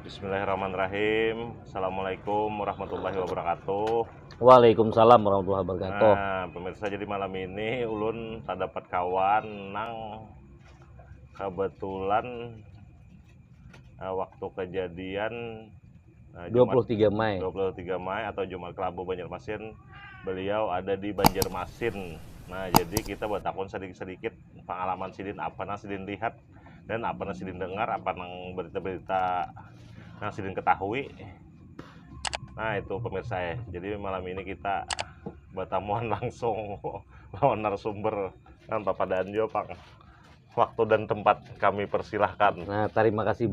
Bismillahirrahmanirrahim. Assalamualaikum warahmatullahi wabarakatuh. Waalaikumsalam warahmatullahi wabarakatuh. Nah, pemirsa, jadi malam ini ulun tak dapat kawan nang kebetulan waktu kejadian 23 Mei. 23 Mei atau Jumat Kelabu Banjarmasin, beliau ada di Banjarmasin. Nah, jadi kita bertakon sedikit-sedikit pengalaman sidin, apa nang sidin lihat dan apa nang sidin dengar, apa nang berita-berita nang sidin ketahui. Nah, itu pemirsa ya. Jadi malam ini kita bertamuan langsung lawan narasumber kan Bapak Danjo, Pak. Waktu dan tempat kami persilahkan. Nah, terima kasih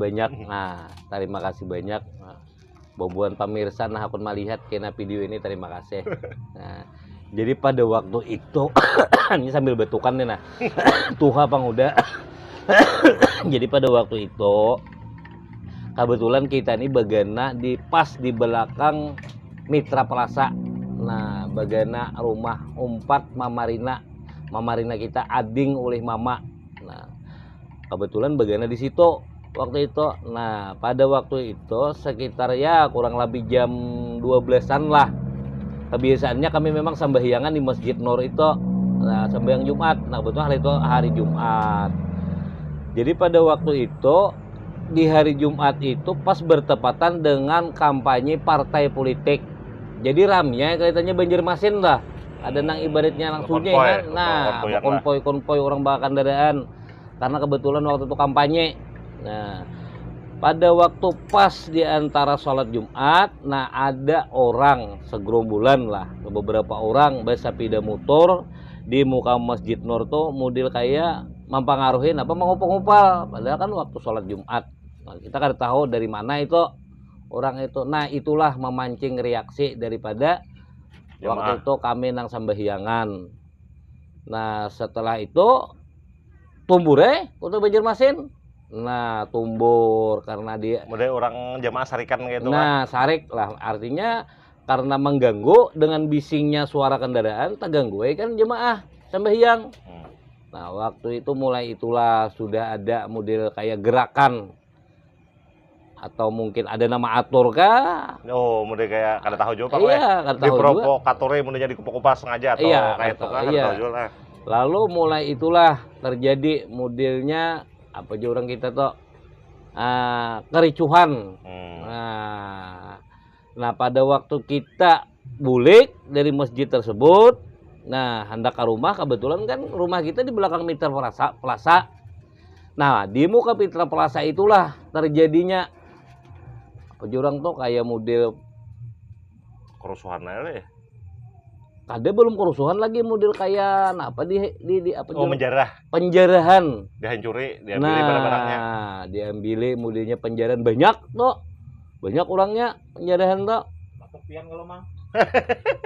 banyak. Bobuan pemirsa nah akun melihat kena video ini, terima kasih. Nah, jadi pada waktu itu ini sambil betukan nih nah. Tuha Bang udah. Jadi pada waktu itu kebetulan kita ini bagana pas di belakang Mitra Plaza. Nah, bagana rumah umpat Mamarina kita ading oleh mama. Nah, kebetulan bagana di situ waktu itu. Nah, pada waktu itu sekitar ya kurang lebih jam 12-an lah. Kebiasaannya kami memang sembahyangan di Masjid Nur itu. Nah, sembahyang Jumat. Nah, kebetulan hari itu hari Jumat. Jadi pada waktu itu di hari Jumat itu pas bertepatan dengan kampanye partai politik. Jadi ramnya kelihatannya Banjarmasin lah. Ada nang ibaratnya langsungnya kan. Nah, konvoy orang bawa kendaraan. Karena kebetulan waktu itu kampanye. Nah, pada waktu pas di antara sholat Jumat, nah ada orang segerombolan lah, beberapa orang bersepeda motor di muka Masjid Nur tuh model kayak mempengaruhin apa mengupal-upal. Padahal kan waktu sholat Jumat. Nah, kita kan tahu dari mana itu orang itu. Nah, itulah memancing reaksi daripada waktu itu kami nang sembahyangan. Nah, setelah itu tumbure untuk Banjarmasin. Nah, tumbur karena dia Mudah orang jamaah sarikan gitu. Nah, sarik lah artinya karena mengganggu dengan bisingnya suara kendaraan, terganggu kan jemaah sembahyang. Nah, waktu itu mulai itulah sudah ada model kayak gerakan atau mungkin ada nama atur kah? Oh, mudah kayak kada tahu juga Pak. Iya, kada tahu juga. Diprovokatore mudah jadi kupas sengaja atau iya, kayak itu kan iya. tahu juga lah. Lalu mulai itulah terjadi modelnya apa aja orang kita tuh kericuhan. Nah, pada waktu kita bulik dari masjid tersebut, nah hendak ke rumah, kebetulan kan rumah kita di belakang Mitra Plaza. Nah, di muka Mitra Plaza itulah terjadinya apa aja orang tuh kayak model Kerusuhan aja ya. Ada belum kerusuhan lagi model kayak nah apa di apa penjarahan dihancuri, diambil barang-barangnya. Nah, diambil modelnya penjarahan banyak tuh. Banyak orangnya penjarahan tuh. Pian kalau mang.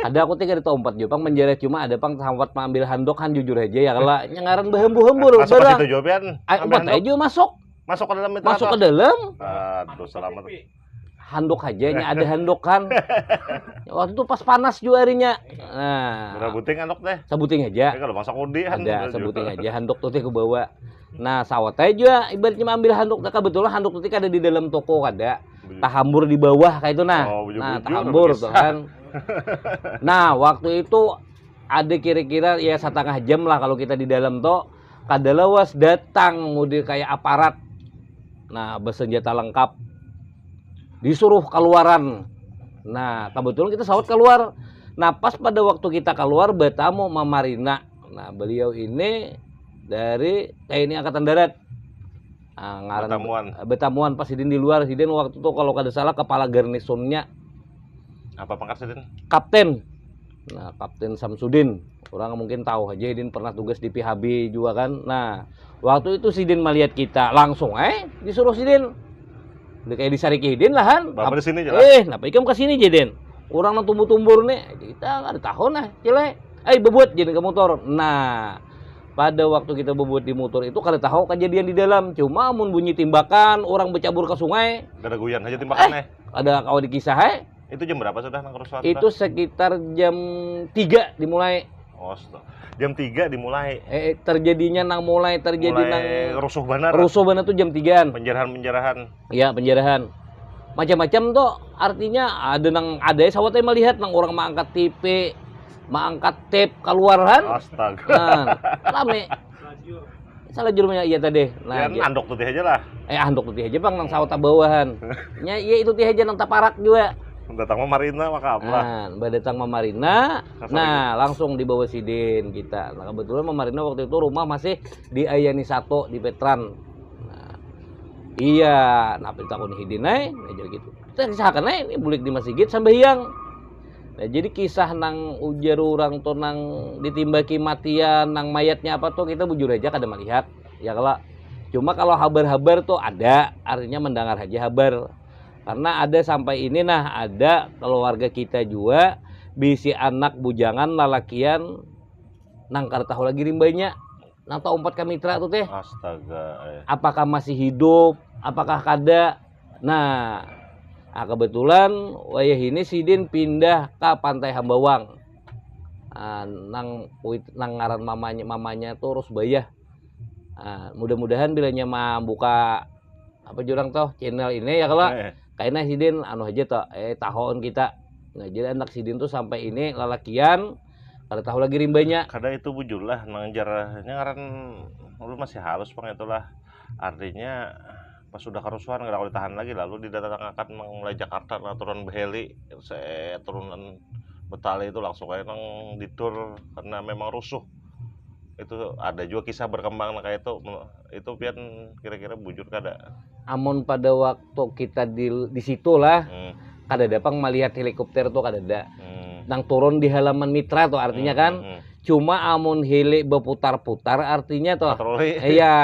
Ada aku 3 di tempat Jepang penjara cuma ada pang sambat mengambil handuk kan jujur aja ya kalau nyengaran behembu-hembu masuk ke situ jawaban. Ayo masuk. Masuk ke dalam itu. Masuk ke dalam. Aduh, selamat. Handuk aja nya ada handuk kan. Waktu itu pas panas juga harinya. Nah, berapa buting handuk teh? Sebuting aja. Kalau masak undi ada sebuting aja handuk tuh ke bawah. Nah, sawat aja ibaratnya ambil handuk. Nah, kebetulan handuk tuh ada di dalam toko ada. Tahambur di bawah kayak itu nah. Nah, tahambur tuh kan. Nah, waktu itu ada kira-kira ya 1/2 jam lah kalau kita di dalam tuh kadalawas datang model kayak aparat. Nah, bersenjata lengkap. Disuruh keluaran. Nah, kebetulan kita sawat keluar. Nah, pas pada waktu kita keluar bertamu Mamarina. Nah, beliau ini dari TNI Angkatan Darat. Nah, bertamuan pas Sidin di luar. Sidin waktu itu kalau kada salah kepala garnisonnya. Apa pangkat Sidin? Kapten. Nah, Kapten Samsudin. Orang mungkin tahu aja Sidin pernah tugas di PHB juga kan. Nah, waktu itu Sidin melihat kita langsung disuruh Sidin. Udah kayak disarikidin lah kan. Bapak di sini jelas. Kenapa ikam ke sini Jeden? Orang nang tumbuh-tumbur nih. Kita enggak ada tahun lah, cile. Bebuat Jeden ke motor. Nah, pada waktu kita bebuat di motor itu kada tahu kejadian di dalam. Cuma mun bunyi timbakan, orang bercabur ke sungai. Kada guyan aja timbakannya. Ada kau dikisah Itu jam berapa sudah nang kerusuhan? Itu sekitar jam 3 dimulai. Oh, jam 3 dimulai. Terjadinya mulai rusuh benar. Rusuh benar tuh jam 3-an. Penjarahan. Iya, penjarahan. macam-macam tuh artinya ada sawatnya melihat nang orang mangkat TV, mangkat tape keluaran. Astaga. Nah, rame. Salah jurumnya iya tadi. Nah, Ya andok tuh aja lah. andok tuh aja Bang nang sawat bawahan. Nya iya itu teh aja nang taparak juga. Datang mah Marina maka apa? Nah, datang Mamarina. Nah, langsung dibawa Sidin kita. Nah, kebetulan Mamarina waktu itu rumah masih di Ayani Sato di Petran. Nah, iya, nah takon hidin nah jadi gitu. Kita kisahkan ini bulik di Masjid sampai hiang. Nah, jadi kisah nang ujar orang tuh nang ditimbaki matian, nang mayatnya apa tuh kita bujur aja kada melihat. Ya kalau cuma kalau habar-habar tuh ada, artinya mendengar aja habar. Karena ada sampai ini ada keluarga kita juga bisi anak bujangan lalakian nang kada tahu lagi rimbanya. Nang tahu 4 kamitra tuh teh. Astaga. Apakah masih hidup? Apakah kada? Nah, kebetulan wayah ini Sidin pindah ke Pantai Hambawang. Nang ngaran mamanya tuh Rusbayah. Mudah-mudahan bilanya mah buka apa jurang toh channel ini ya kalau kayaknya Sidin aja toh tahun kita. Nah, jadi anak Sidin tuh sampai ini lalakian kada tahu lagi rimbanya. Kada itu bujur lah nang jarahnya ngaran lu masih halus Bang itulah. Artinya pas sudah kerusuhan nggak boleh tahan lagi lalu didatangkan mulai Jakarta nah, turun Beheli saya turunan Betali itu langsung kayak nang ditur karena memang rusuh itu ada juga kisah berkembang nah, kayak itu pian kira-kira bujur kada Amun pada waktu kita di situ lah kada dapang melihat helikopter tuh kada ada nang turun di halaman mitra tuh artinya kan cuma amun heli berputar-putar artinya tuh patroli iya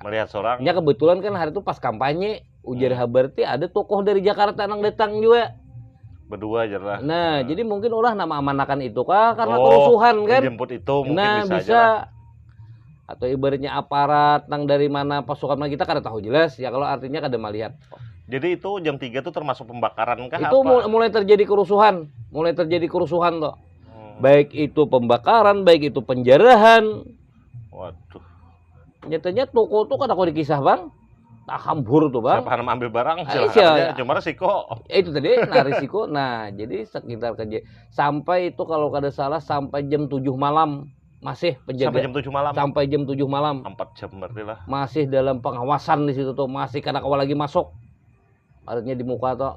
melihat seorang nya kebetulan kan hari itu pas kampanye ujar haberti ada tokoh dari Jakarta nang datang juga berdua aja lah. Nah, jadi mungkin ulah nama amanakan itu kah karena kerusuhan kan jemput itu mungkin nah bisa, bisa atau ibaratnya aparat nang dari mana pasukan kita kada tahu jelas ya kalau artinya kada melihat. Jadi itu jam 3 tuh termasuk pembakaran kah Itu apa? mulai terjadi kerusuhan tuh. Baik itu pembakaran, baik itu penjarahan. Waduh. Nyatanya toko tuh kada kau dikisah Bang. Tak hambur tuh Bang. Siapa yang ambil barang Iya. silahkan cuma resiko. Itu tadi nah risiko. Nah, jadi sekitar kerja sampai itu kalau kada salah sampai jam 7 malam masih penjaga. Sampai jam 7 malam. Sampai jam 7 malam. 4 jam berarti lah. Masih dalam pengawasan di situ tuh, masih kada kawa lagi masuk. Artinya di muka tuh.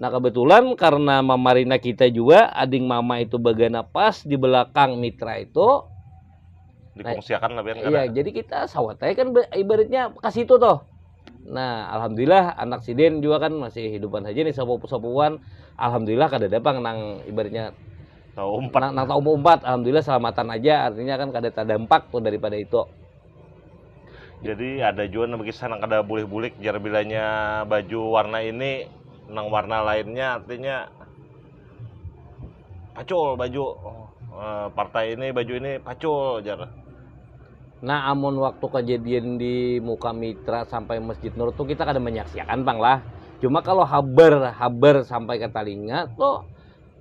Nah kebetulan karena Mamarina kita juga ading mama itu bagana pas di belakang mitra itu Dikongsiakan lah biar iya jadi kita sawatnya kan ibaratnya kasih itu toh. Nah alhamdulillah anak Sidin juga kan masih hidupan aja nih sapu-sapuan. Alhamdulillah kada dapang nang ibaratnya tahu umpat nang tahu umpat alhamdulillah selamatan aja artinya kan kada terdampak tuh daripada itu. Jadi ada juga nang kisah nang kada bulik-bulik jar bilanya baju warna ini nang warna lainnya artinya pacul baju partai ini baju ini pacul jar. Nah amun waktu kejadian di muka mitra sampai Masjid Nur tuh kita kada menyaksikan Bang lah. Cuma kalau habar sampai ke telinga tuh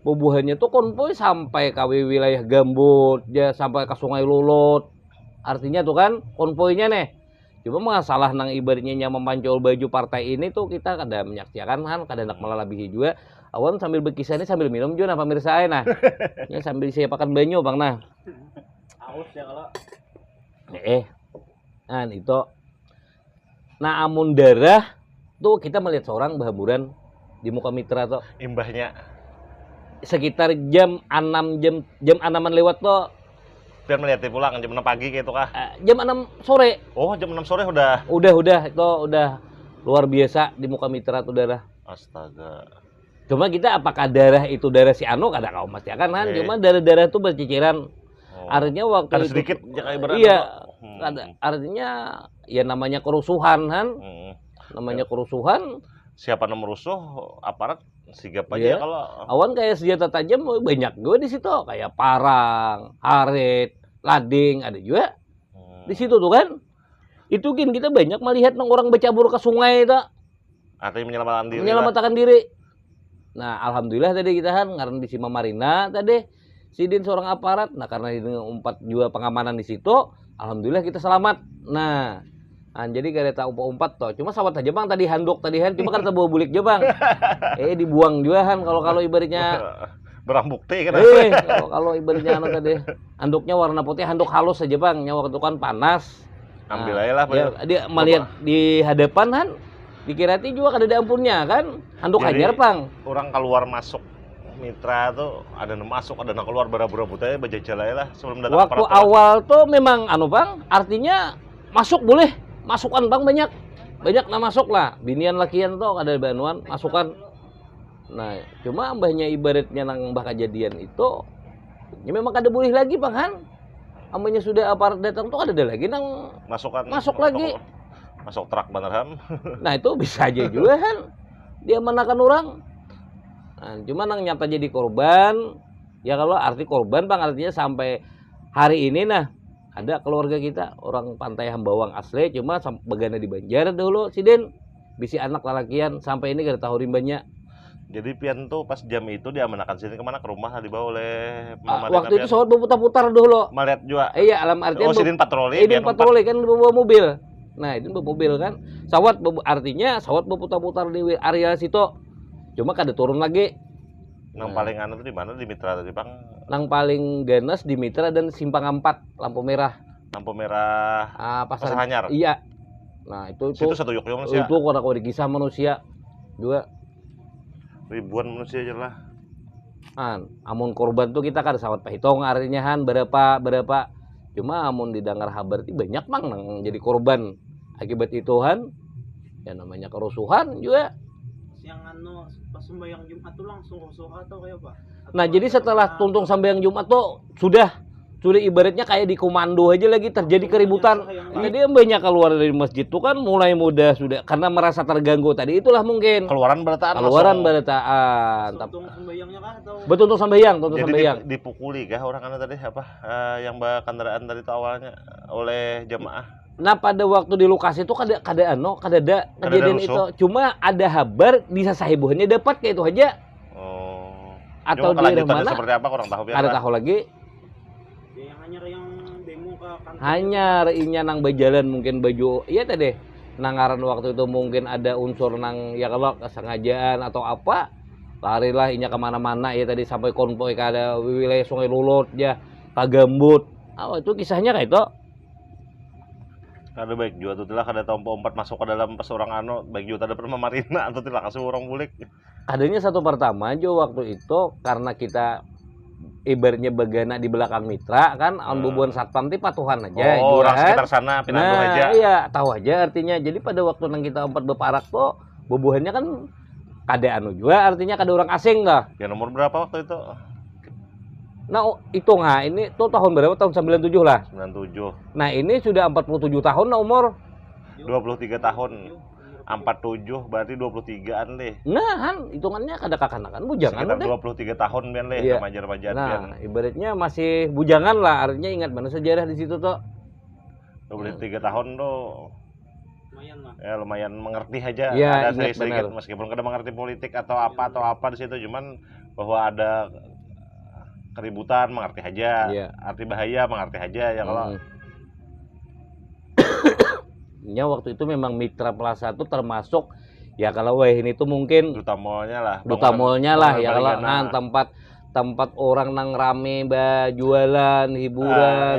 bubuhannya tuh konvoy sampai ke wilayah Gambut ya sampai ke Sungai Lulut. Artinya tuh kan konvoynya nih. Cuma masalah nang ibaratnya memancul baju partai ini tuh kita kada menyaksikan kan kada nak melalabihi juga. Awan sambil berkisah ini sambil minum juga nah pemirsa nah. Ya sambil siapakan banyu Bang nah. Aus ya kalau nah itu. Nah amun darah tuh kita melihat seorang berhamburan di muka mitra tuh. Imbahnya Sekitar jam 6 jam 6-an lewat tuh. biar melihat pulang jam 6 pagi gitu kah? Jam 6 sore. Oh jam 6 sore udah. Udah itu udah luar biasa di muka mitra tuh darah. Astaga. Cuma kita apakah darah itu darah si Ano kada kau mesti kan cuma darah-darah itu berciciran. Artinya waktu Kada itu sedikit ibaratnya. iya artinya ya namanya kerusuhan kan. Namanya kerusuhan. Siapa yang merusuh aparat sigap aja Iya. kalau Awan kayak senjata tajam banyak gue di situ kayak parang, harit, lading ada juga di situ tuh kan. Itu kan kita banyak melihat orang bercabur ke sungai itu. artinya menyelamatkan diri. Menyelamatkan diri. Nah, alhamdulillah tadi kita kan ngaran di Sima Marina tadi Sidin seorang aparat. Nah, karena ini umpat juga pengamanan di situ, alhamdulillah kita selamat. Nah Jadi kereta umpat toh. Cuma sawat aja bang tadi handuk cuma kan bawa bulik aja bang. Dibuang juga kan kalau ibaratnya Barang bukti kan. kalau ibaratnya tadi handuknya warna putih, handuk halus aja bang. Yang waktu itu kan panas. Ambil aja lah. Dia melihat di hadapan kan, dikira juga ada ampunnya kan. Handuk hajar bang. Orang keluar masuk mitra tuh ada masuk ada keluar bara-bara putih bajajal aja lah sebelum datang. Waktu awal tuh memang bang, artinya masuk boleh, masukan bang banyak masuk lah. Binian lakian tuh ada banuan masukan. Nah, cuma mbahnya ibaratnya nang mbah kejadian itu, ya memang kada boleh lagi bang kan. Ambahnya sudah aparat datang tuh ada lagi nang masuk lagi. Masuk truk beneran. Nah itu bisa aja juga kan. Dia menakan orang. Nah, cuma nang nyata jadi korban. Ya kalau arti korban bang artinya sampai hari ini nah ada keluarga kita orang Pantai Hambawang asli cuma begana di Banjar dulu Siden. Bisi anak lalakian sampai ini kada tahu rimbanya. Jadi pian tuh pas jam itu dia menakan sini kemana ke rumah dibawa oleh Mama. Waktu itu sawat berputar-putar dulu. Melihat juga. Iya alam artinya. Sidin patroli. Sidin patroli kan bawa mobil. Nah itu bawa mobil kan. Sawat artinya sawat berputar-putar di area situ. Cuma kada turun lagi. Nang paling anu tuh di mana di Mitra tadi bang? Nang paling ganas di Mitra dan Simpang 4 lampu merah. Lampu merah. Pasar Hanyar. Iya. Nah itu satu yuk itu kau dikisah manusia juga. Ribuan manusia aja lah. Amun korban tuh kita kan sawat pahitung artinya han berapa. Cuma amun didengar kabar itu banyak bang nang jadi korban akibat itu han. Ya namanya kerusuhan juga. Yang pas sembahyang Jumat tuh langsung rusuh atau kayak apa? Nah jadi setelah tuntung sembahyang Jumat tuh sudah ibaratnya kayak di komando aja lagi terjadi keributan. Jadi banyak keluar dari masjid tuh kan mulai muda sudah karena merasa terganggu tadi itulah mungkin. Keluaran berataan. Tuntung sembahyangnya kah atau? Betul tuntung sembahyang. Jadi dipukuli kah orang anu tadi apa yang bawa kendaraan tadi itu awalnya oleh jamaah. Nah pada waktu di lokasi itu kada ada kejadian itu. Cuma ada kabar bisa sahibuhannya dapat kayak itu aja. Oh. Atau di mana? Seperti apa kurang tahu. Ada tahu lagi. Yang demo ke kantor. Hanya inya nang berjalan mungkin baju iya tadi nangaran waktu itu mungkin ada unsur nang ya kalau kesengajaan atau apa larilah inya kemana-mana ya tadi sampai konvoy ke ada wilayah Sungai Lulut ya Kagambut. Itu kisahnya kayak itu. Ada baik juga tuh telah kada tompo 4 masuk ke dalam pas orang baik juga ada pernah marina atau tidak kasih orang bulik. Adanya satu pertama aja waktu itu karena kita ibaratnya bagana di belakang mitra kan bubuan satpam ti patuhan aja orang sekitar sana pinandu aja. Iya tahu aja artinya jadi pada waktu nang kita 4 beparak tuh bubuhannya kan kada juga artinya kada orang asing dah. Ya nomor berapa waktu itu? Nah hitung ini tuh tahun berapa tahun 97 lah. 97. Nah ini sudah 47 tahun nah umur. 23 tahun. 47 berarti 23-an deh. Nah, han hitungannya kada kakanakan bujangan sekitar deh. 23 tahun bian leh iya. remaja-remajaan nah, bian. Ibaratnya masih bujangan lah, artinya ingat mana sejarah di situ tuh. 23 tahun tuh Lumayan lah. ya lumayan mengerti aja. Ya, ada sedikit benar. meskipun kada mengerti politik atau apa di situ cuman bahwa ada keributan mengerti aja. Iya. Arti bahaya mengerti aja ya kalau Ya waktu itu memang Mitra Plaza itu termasuk ya kalau ini tuh mungkin duta mallnya lah ya kalau tempat orang nang rame jualan hiburan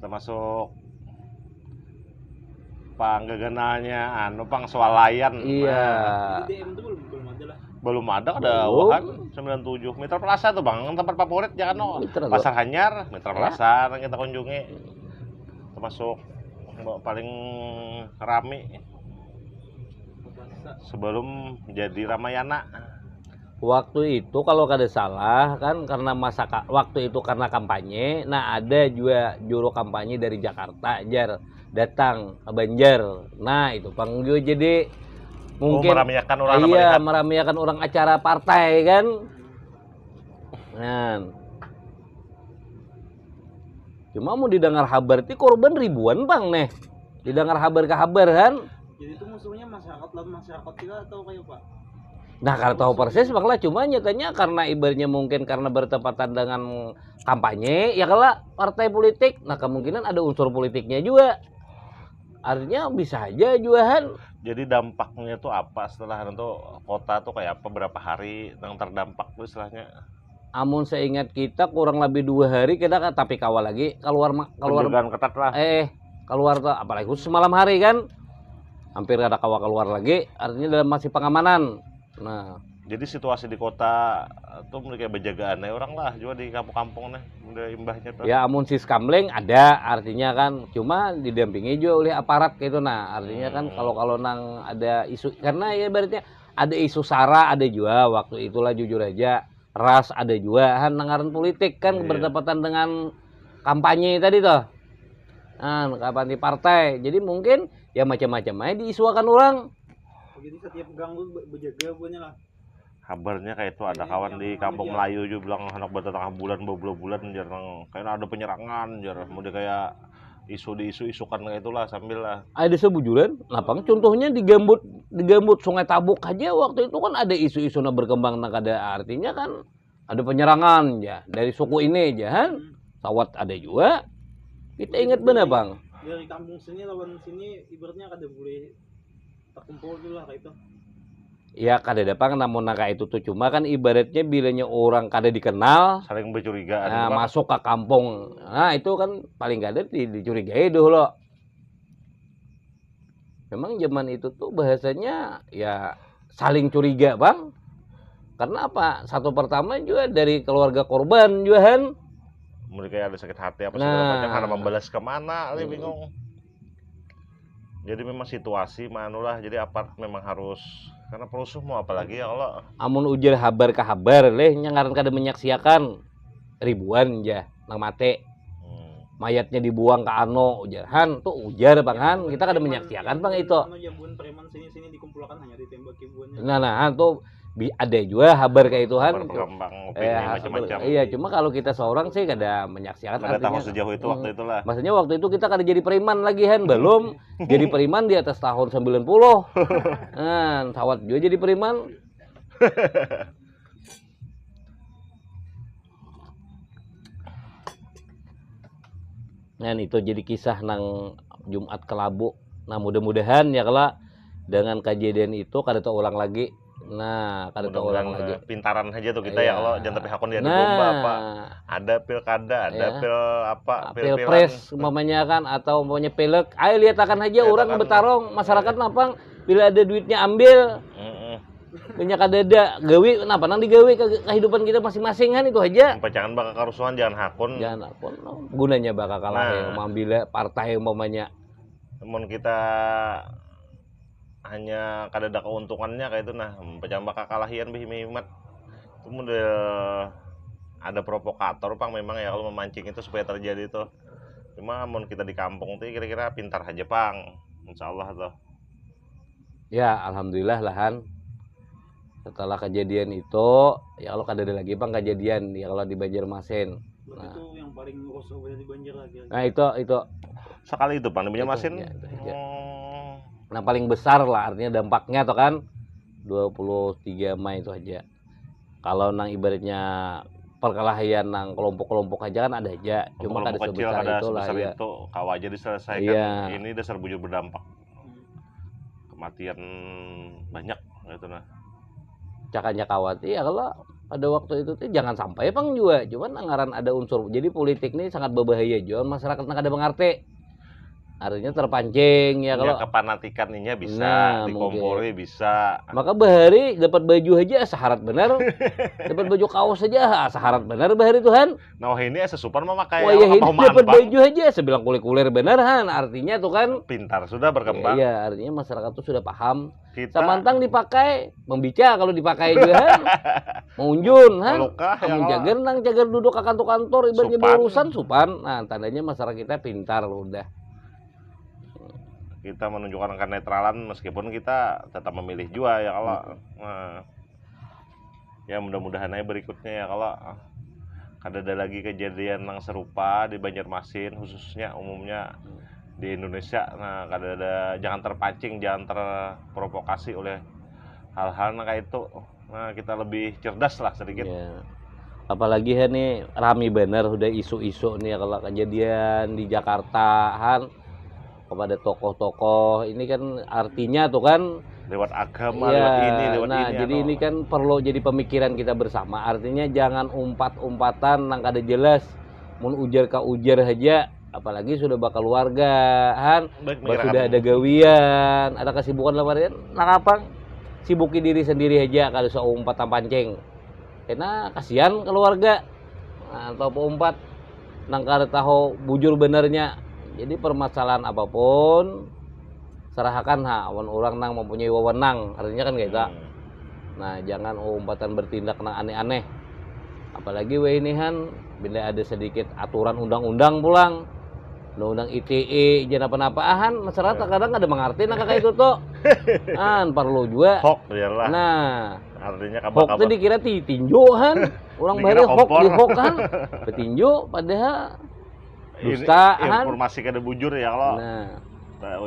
termasuk panggagananya pang swalayan. Iya. Di DM tuh belum ada lah. Belum ada Wuhan 97 Mitra Plaza tuh bang tempat favorit jangan Pasar Hanyar Mitra Plaza yang kita kunjungi termasuk paling rame sebelum jadi Ramayana. Waktu itu kalau kada salah kan karena waktu itu karena kampanye, nah ada juga juru kampanye dari Jakarta datang ke Banjar. Nah itu panggil jadi mungkin meramaikan orang meramaikan orang acara partai kan. Nah cuma mau didengar kabar itu korban ribuan bang nih. Didengar kabar kan. Jadi itu musuhnya masyarakat kita atau kayak apa? Nah kalau tahu persis bang lah cuma nyatanya karena ibaratnya mungkin karena bertepatan dengan kampanye ya kalau partai politik nah kemungkinan ada unsur politiknya juga. artinya bisa aja juahan. Jadi dampaknya tuh apa setelah itu kota tuh kayak apa, berapa hari yang terdampak tuh istilahnya? Amun seingat kita kurang lebih 2 hari kita kan tapi kawal lagi keluar Penjagaan ketat lah. keluar tuh apalagi khusus malam hari kan hampir ada kawal keluar lagi artinya dalam masih pengamanan. Nah, Jadi situasi di kota tuh mulai kayak penjagaan orang lah juga di kampung-kampung nih udah imbahnya tuh. ya amun siskamling ada artinya kan cuma didampingi juga oleh aparat gitu. Nah, artinya kan kalau nang ada isu karena ya berarti ada isu sara ada juga waktu itulah jujur aja ras ada juga kan anggaran politik kan Iya. berdepatan dengan kampanye tadi tuh. Nah, kampanye partai. Jadi mungkin ya macam-macam aja diisuakan orang. Jadi setiap ganggu berjaga punya lah. Kabarnya kayak itu ada Iya, kawan yang di mana kampung dia? Melayu juga bilang anak bertengah bulan bulan jarang kayak ada penyerangan jarang mau kayak isu-isukan kayak itulah sambil lah. Ada sebujuran lapang contohnya di Gambut Sungai Tabuk aja waktu itu kan ada isu-isu na berkembang nah ada artinya kan ada penyerangan ya dari suku ini aja kan sawat ada juga kita ingat benar bang Dari kampung sini lawan sini ibaratnya kada boleh terkumpul dulu lah kayak itu. ya kada dapang namun naka itu tuh cuma kan ibaratnya bilanya orang kada dikenal Saling bercurigaan. nah, Bang. masuk ke kampung nah itu kan paling kada dicurigai dulu memang zaman itu tuh bahasanya ya saling curiga bang karena apa satu pertama juga dari keluarga korban juga kan Mulai kayak ada sakit hati apa Nah. segala macam karena membalas kemana ali bingung. Jadi memang situasi manulah jadi apart memang harus karena perusuh mau apalagi ya Allah. amun ujar habar ke habar leh ngaran kada menyaksiakan ribuan ya nang mate mayatnya dibuang ke ano ujaran tuh ujar bang Han kita kada menyaksiakan bang itu Anu ya bun preman sini-sini dikumpulkan hanya ditembaki buannya. nah tuh ada juga habar kayak itu Han Berkembang opini macam-macam. iya cuma kalau kita seorang sih kada menyaksiakan Ada tahu artinya sejauh itu waktu itulah. maksudnya waktu itu kita kada jadi preman lagi Han belum jadi preman di atas tahun 90 nah sawat juga jadi preman nah itu jadi kisah nang Jumat Kelabu nah mudah-mudahan ya kalau dengan kejadian itu kada tahu ulang lagi nah kada tahu ulang lagi Pintaran aja tuh kita Iya. ya kalau jangan tapi hakun dia di bomba apa. nah Ada pilkada, ada Ya. pil apa, pil-pilan. pilpres umpamanya kan atau umpamanya pilek ayo lihat akan aja Lihat orang akan. bertarung masyarakat napang bila ada duitnya ambil Heeh. banyak ada gawe kenapa nang digawe ke kehidupan kita masing-masing kan itu aja Jangan bakal kerusuhan, jangan hakun. jangan apa no, gunanya bakal kalah Nah. ya mengambil partai umpamanya Namun kita hanya kada ada keuntungannya kayak itu nah, jangan bakal kalahian bihimat. Itu model ada provokator pang memang ya kalau memancing itu supaya terjadi itu. Cuma mun kita di kampung tuh kira-kira pintar aja pang. Insyaallah tuh. ya alhamdulillah lahan setelah kejadian itu ya kalau kada ada lagi bang kejadian ya kalau di Banjarmasin Berarti itu yang paling rusuh di Banjar lagi. nah itu Sekali itu pang di Banjarmasin. ya, itu aja. Oh, Nah paling besar lah artinya dampaknya tuh kan 23 Mei itu aja. Kalau nang ibaratnya perkelahian nang kelompok-kelompok aja kan ada aja. Cuma kada kelompok kecil sebesar ada itu lah sebesar ya. itu kau aja diselesaikan. Iya. Ini dasar bujur berdampak kematian banyak gitu nah. Cakanya kawat. Iya kalau pada waktu itu tuh jangan sampai pang juga. Cuman anggaran ada unsur. Jadi politik ini sangat berbahaya juga. Masyarakat nang kada mengerti. Artinya terpancing ya kalau. Ya, kepanatikannya bisa, Nah, dikompori bisa. Maka bahari dapat baju aja saharat benar. Dapat baju kaos saja saharat benar bahari Tuhan. Nah ini sesupan memakai Wah ya ini apa dapat baju aja sebilang kulir-kulir benar Han. Artinya tuh kan pintar sudah berkembang. iya, artinya masyarakat tuh sudah paham. Kita Samantang dipakai, membica kalau dipakai juga Han. Mengunjun Han. melukah ya Kamu Allah. jagar duduk ke kantor-kantor ibaratnya Supan. berurusan supan. Nah, tandanya masyarakat kita pintar loh udah. Kita menunjukkan kenetralan meskipun kita tetap memilih juga ya kalau ya mudah-mudahan aja berikutnya ya kalau ada lagi kejadian yang serupa di Banjarmasin khususnya umumnya di Indonesia. Nah ada jangan terpancing, jangan terprovokasi oleh hal-hal kayak itu. Nah kita lebih cerdas lah sedikit. Ya. Apalagi Han nih rame bener udah isu-isu nih kalau kejadian di Jakarta Han. kepada tokoh-tokoh. Ini kan artinya tuh kan lewat agama, ya, lewat ini, lewat nah ini. jadi ini kan perlu jadi pemikiran kita bersama. Artinya jangan umpat-umpatan nang kada jelas. Mun ujar ka ujar aja, apalagi sudah bakal keluarga, han. Sudah ada gawian, ada kesibukan lamaran, nang apa? Sibuki diri sendiri aja kalau seumpatan pancing. Karena kasihan keluarga. Nah, atau umpat nang kada tahu bujur benernya. Jadi permasalahan apapun serahkan awan orang nang mempunyai wewenang, artinya kan kayak Nah, jangan umpatan bertindak nang aneh-aneh. Apalagi ini kan bila ada sedikit aturan undang-undang pulang. Undang ITE jangan apa-apaan, masyarakat kadang ada mengerti nang kayak itu tuh. Kan perlu juga. Hok iyalah. Nah, artinya hok itu dikira tinjuhan. Orang Dikira bare hok kompor. di hok kan. Petinju padahal dustaan. Informasi kada bujur ya kalau. Nah,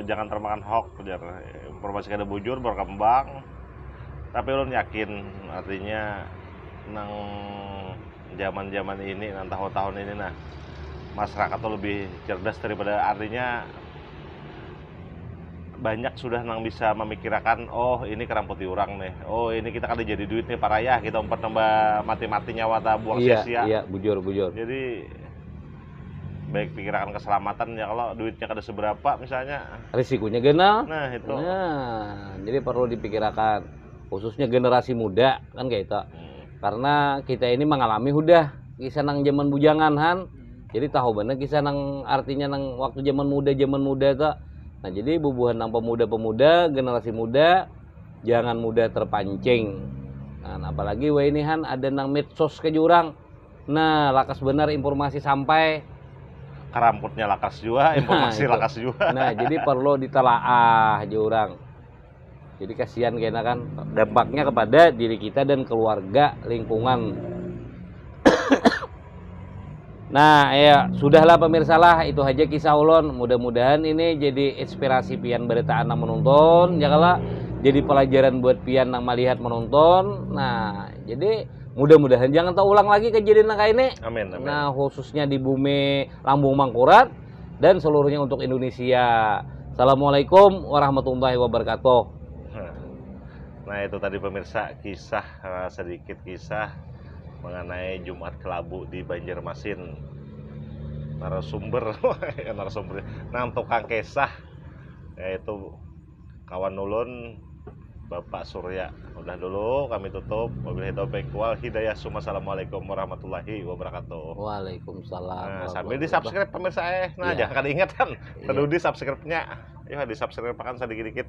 Jangan termakan hoax, biar informasi kada bujur berkembang. Tapi ulun yakin artinya nang zaman-zaman ini, nang tahun-tahun ini nah masyarakat tuh lebih cerdas daripada artinya banyak sudah nang bisa memikirkan, oh ini keramputi orang nih, oh ini kita kada jadi duit nih parayah, kita umpat nambah mati-mati nyawa ta buang sia-sia. iya, bujur. Jadi baik pikirkan keselamatan ya, kalau duitnya kada seberapa misalnya, Risikonya genal. nah itu. Nah, jadi perlu dipikirkan khususnya generasi muda kan kayak itu. Karena kita ini mengalami udah kisah nang zaman bujangan han. Jadi tahu bener kisah nang artinya nang waktu zaman muda itu. Nah, jadi bubuhan nang pemuda-pemuda, generasi muda jangan mudah terpancing. Nah, apalagi ini han ada nang medsos ke jurang. Nah, lakas benar informasi sampai Keramputnya lakas juga, informasi itu. lakas juga. Nah, jadi perlu ditelaah aja orang. Jadi kasihan kayaknya kan dampaknya kepada diri kita dan keluarga, lingkungan. Nah, ya sudahlah pemirsa lah, itu aja kisah ulun. Mudah-mudahan ini jadi inspirasi pian berita anak menonton, janganlah jadi pelajaran buat pian yang melihat menonton. Nah, jadi mudah-mudahan jangan terulang lagi kejadian kayak ini. Amin, amin. Nah, khususnya di bumi Lambung Mangkurat dan seluruhnya untuk Indonesia. Assalamualaikum warahmatullahi wabarakatuh. Nah, itu tadi pemirsa kisah, sedikit kisah mengenai Jumat Kelabu di Banjarmasin. Narasumber nang tukang kisah yaitu kawan ulun Bapak Surya. Udah dulu kami tutup. Wabillahi taufiq wal hidayah. Assalamualaikum warahmatullahi wabarakatuh. Waalaikumsalam. Nah, sambil di subscribe pemirsa nah Iya. jangan diingatkan. Iya. Perlu di subscribe-nya. Ya di subscribe kan sedikit-dikit.